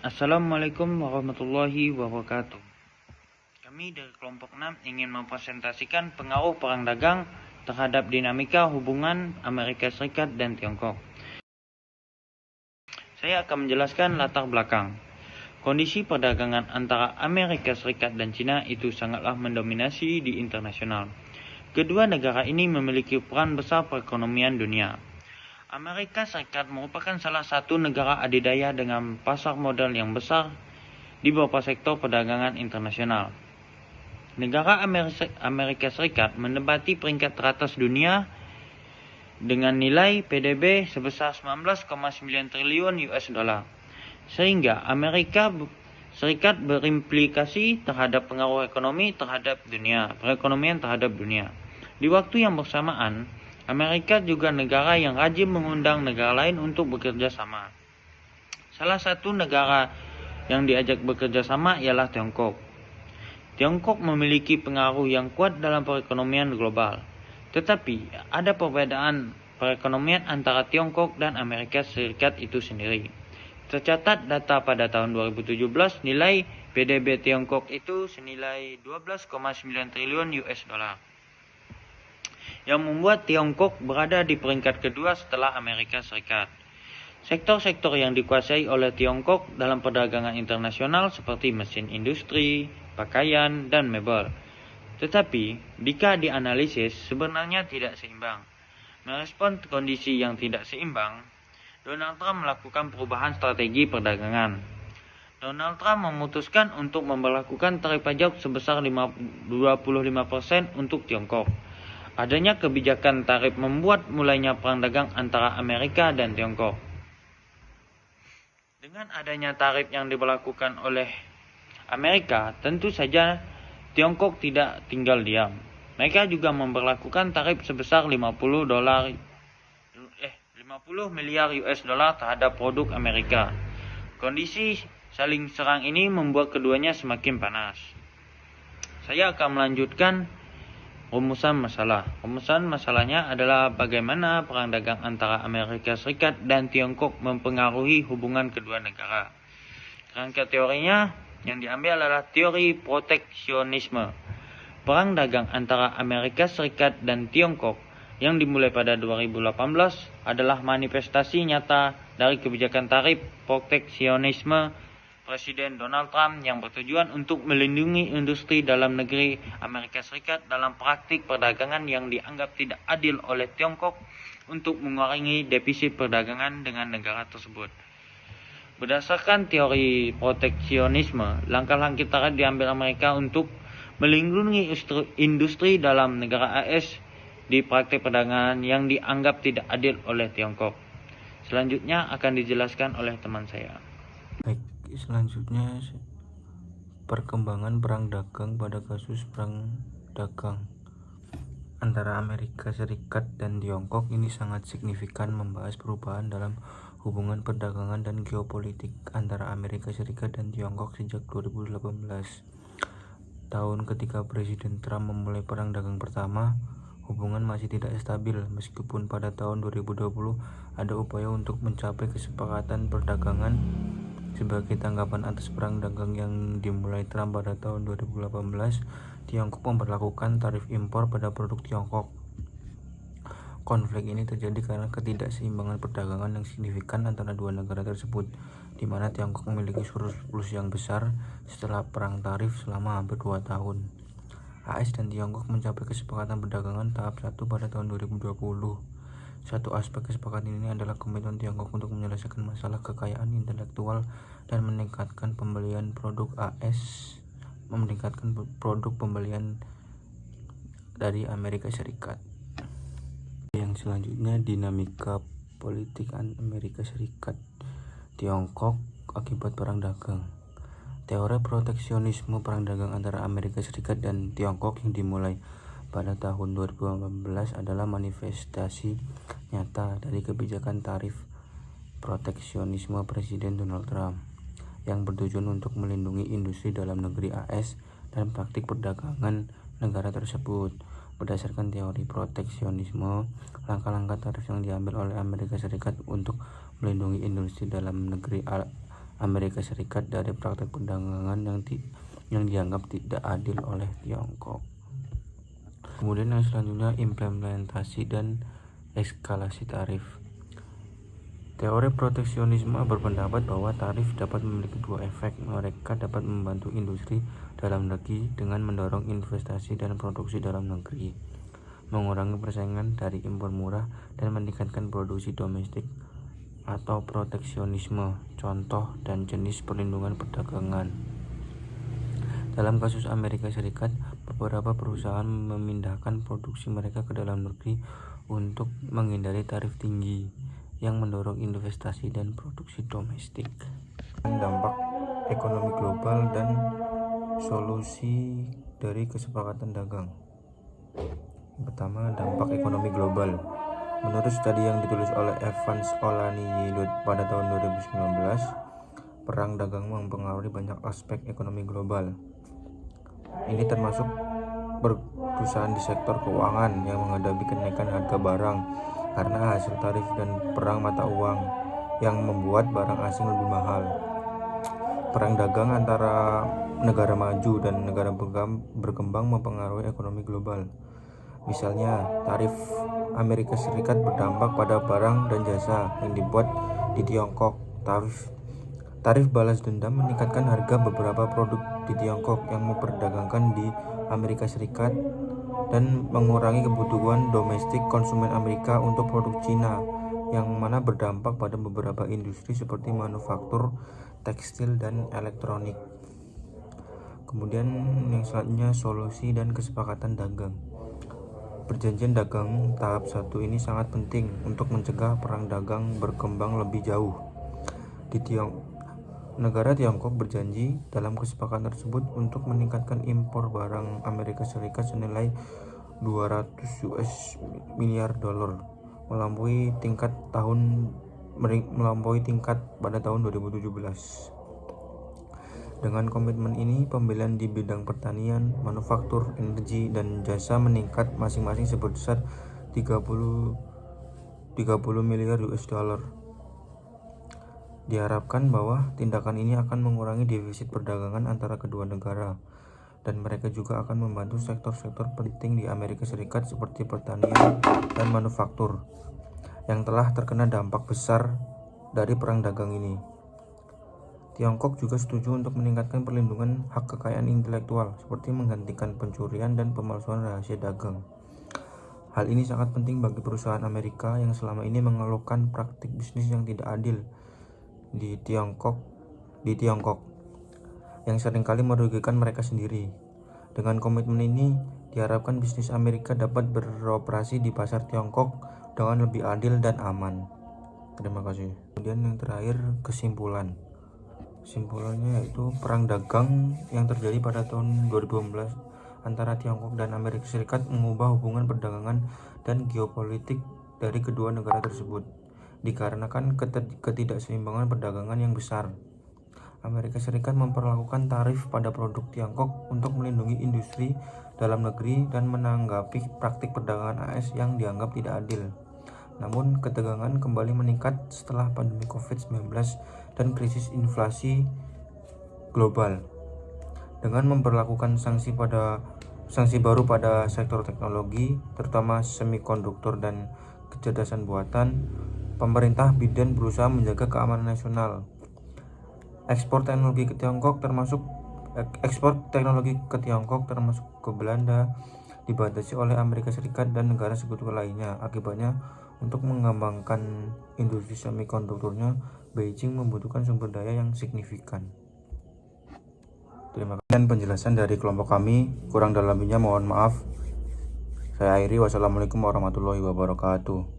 Assalamualaikum warahmatullahi wabarakatuh. Kami dari kelompok 6 ingin mempresentasikan pengaruh perang dagang terhadap dinamika hubungan Amerika Serikat dan Tiongkok. Saya akan menjelaskan latar belakang. Kondisi perdagangan antara Amerika Serikat dan Cina itu sangatlah mendominasi di internasional. Kedua negara ini memiliki peran besar perekonomian dunia. Amerika Serikat merupakan salah satu negara adidaya dengan pasar modal yang besar di beberapa sektor perdagangan internasional. Negara Amerika Serikat menempati peringkat teratas dunia dengan nilai PDB sebesar 19,9 triliun US dollar. Sehingga Amerika Serikat berimplikasi terhadap pengaruh ekonomi terhadap dunia, perekonomian terhadap dunia. Di waktu yang bersamaan, Amerika juga negara yang rajin mengundang negara lain untuk bekerja sama. Salah satu negara yang diajak bekerja sama ialah Tiongkok. Tiongkok memiliki pengaruh yang kuat dalam perekonomian global. Tetapi ada perbedaan perekonomian antara Tiongkok dan Amerika Serikat itu sendiri. Tercatat data pada tahun 2017 nilai PDB Tiongkok itu senilai 12,9 triliun US dollar. Yang membuat Tiongkok berada di peringkat kedua setelah Amerika Serikat. Sektor-sektor yang dikuasai oleh Tiongkok dalam perdagangan internasional seperti mesin industri, pakaian, dan mebel. Tetapi, jika dianalisis sebenarnya tidak seimbang. Merespon kondisi yang tidak seimbang, Donald Trump melakukan perubahan strategi perdagangan. Donald Trump memutuskan untuk memberlakukan tarif pajak sebesar 25% untuk Tiongkok. Adanya kebijakan tarif membuat mulainya perang dagang antara Amerika dan Tiongkok. Dengan adanya tarif yang diberlakukan oleh Amerika, tentu saja Tiongkok tidak tinggal diam. Mereka juga memberlakukan tarif sebesar 50 miliar US dollar terhadap produk Amerika. Kondisi saling serang ini membuat keduanya semakin panas. Saya akan melanjutkan rumusan masalah. Rumusan masalahnya adalah bagaimana perang dagang antara Amerika Serikat dan Tiongkok mempengaruhi hubungan kedua negara. Rangka teorinya yang diambil adalah teori proteksionisme. Perang dagang antara Amerika Serikat dan Tiongkok yang dimulai pada 2018 adalah manifestasi nyata dari kebijakan tarif proteksionisme Presiden Donald Trump yang bertujuan untuk melindungi industri dalam negeri Amerika Serikat dalam praktik perdagangan yang dianggap tidak adil oleh Tiongkok untuk mengurangi defisit perdagangan dengan negara tersebut. Berdasarkan teori proteksionisme, langkah-langkah tarif diambil Amerika untuk melindungi industri dalam negara AS di praktik perdagangan yang dianggap tidak adil oleh Tiongkok. Selanjutnya akan dijelaskan oleh teman saya. Baik, selanjutnya perkembangan perang dagang pada kasus perang dagang antara Amerika Serikat dan Tiongkok ini sangat signifikan membahas perubahan dalam hubungan perdagangan dan geopolitik antara Amerika Serikat dan Tiongkok sejak 2018. Tahun ketika Presiden Trump memulai perang dagang pertama, hubungan masih tidak stabil meskipun pada tahun 2020 ada upaya untuk mencapai kesepakatan perdagangan sebagai tanggapan atas perang dagang yang dimulai Trump pada tahun 2018. Tiongkok memperlakukan tarif impor pada produk Tiongkok. Konflik ini terjadi karena ketidakseimbangan perdagangan yang signifikan antara dua negara tersebut, di mana Tiongkok memiliki surplus yang besar setelah perang tarif selama hampir 2 tahun. AS dan Tiongkok mencapai kesepakatan perdagangan tahap 1 pada tahun 2020. Satu aspek kesepakatan ini adalah komitmen Tiongkok untuk menyelesaikan masalah kekayaan intelektual dan meningkatkan pembelian produk pembelian dari Amerika Serikat. Yang selanjutnya, dinamika politik Amerika Serikat Tiongkok akibat perang dagang. Teori proteksionisme perang dagang antara Amerika Serikat dan Tiongkok yang dimulai pada tahun 2018 adalah manifestasi nyata dari kebijakan tarif proteksionisme Presiden Donald Trump yang bertujuan untuk melindungi industri dalam negeri AS dan praktik perdagangan negara tersebut. Berdasarkan teori proteksionisme, langkah-langkah tarif yang diambil oleh Amerika Serikat untuk melindungi industri dalam negeri Amerika Serikat dari praktek perdagangan yang dianggap tidak adil oleh Tiongkok. Kemudian yang selanjutnya, implementasi dan eskalasi tarif. Teori proteksionisme berpendapat bahwa tarif dapat memiliki dua efek. Mereka dapat membantu industri dalam negeri dengan mendorong investasi dan produksi dalam negeri, mengurangi persaingan dari impor murah, dan meningkatkan produksi domestik. Atau proteksionisme, contoh dan jenis perlindungan perdagangan. Dalam kasus Amerika Serikat, beberapa perusahaan memindahkan produksi mereka ke dalam negeri untuk menghindari tarif tinggi yang mendorong investasi dan produksi domestik. Dampak ekonomi global dan solusi dari kesepakatan dagang. Pertama, dampak ekonomi global. Menurut studi yang ditulis oleh Evans Olaniyi pada tahun 2019, perang dagang mempengaruhi banyak aspek ekonomi global. Ini termasuk perusahaan di sektor keuangan yang menghadapi kenaikan harga barang karena hasil tarif dan perang mata uang yang membuat barang asing lebih mahal. Perang dagang antara negara maju dan negara berkembang mempengaruhi ekonomi global. Misalnya, tarif Amerika Serikat berdampak pada barang dan jasa yang dibuat di Tiongkok. Tarif balas dendam meningkatkan harga beberapa produk di Tiongkok yang memperdagangkan di Amerika Serikat dan mengurangi kebutuhan domestik konsumen Amerika untuk produk Cina, yang mana berdampak pada beberapa industri seperti manufaktur, tekstil, dan elektronik. Kemudian yang selanjutnya, solusi dan kesepakatan dagang. Perjanjian dagang tahap 1 ini sangat penting untuk mencegah perang dagang berkembang lebih jauh. Negara Tiongkok berjanji dalam kesepakatan tersebut untuk meningkatkan impor barang Amerika Serikat senilai 200 US miliar dolar melampaui tingkat pada tahun 2017. Dengan komitmen ini, pembelian di bidang pertanian, manufaktur, energi, dan jasa meningkat masing-masing sebesar 30 miliar US dollar. Diharapkan bahwa tindakan ini akan mengurangi defisit perdagangan antara kedua negara, dan mereka juga akan membantu sektor-sektor penting di Amerika Serikat seperti pertanian dan manufaktur yang telah terkena dampak besar dari perang dagang ini. Tiongkok juga setuju untuk meningkatkan perlindungan hak kekayaan intelektual seperti menghentikan pencurian dan pemalsuan rahasia dagang. Hal ini sangat penting bagi perusahaan Amerika yang selama ini mengeluhkan praktik bisnis yang tidak adil di Tiongkok yang seringkali merugikan mereka sendiri. Dengan komitmen ini, diharapkan bisnis Amerika dapat beroperasi di pasar Tiongkok dengan lebih adil dan aman. Terima kasih. Kemudian yang terakhir, kesimpulannya yaitu perang dagang yang terjadi pada tahun 2015 antara Tiongkok dan Amerika Serikat mengubah hubungan perdagangan dan geopolitik dari kedua negara tersebut. Dikarenakan ketidakseimbangan perdagangan yang besar, Amerika Serikat memperlakukan tarif pada produk Tiongkok untuk melindungi industri dalam negeri dan menanggapi praktik perdagangan AS yang dianggap tidak adil. Namun, ketegangan kembali meningkat setelah pandemi COVID-19 dan krisis inflasi global. Dengan memperlakukan sanksi baru pada sektor teknologi, terutama semikonduktor dan kecerdasan buatan, pemerintah Biden berusaha menjaga keamanan nasional. Ekspor teknologi ke Tiongkok termasuk ke Belanda dibatasi oleh Amerika Serikat dan negara sekutu lainnya. Akibatnya, untuk mengembangkan industri semikonduktornya, Beijing membutuhkan sumber daya yang signifikan. Terima kasih dan penjelasan dari kelompok kami. Kurang dalamnya mohon maaf. Saya akhiri. Wassalamualaikum warahmatullahi wabarakatuh.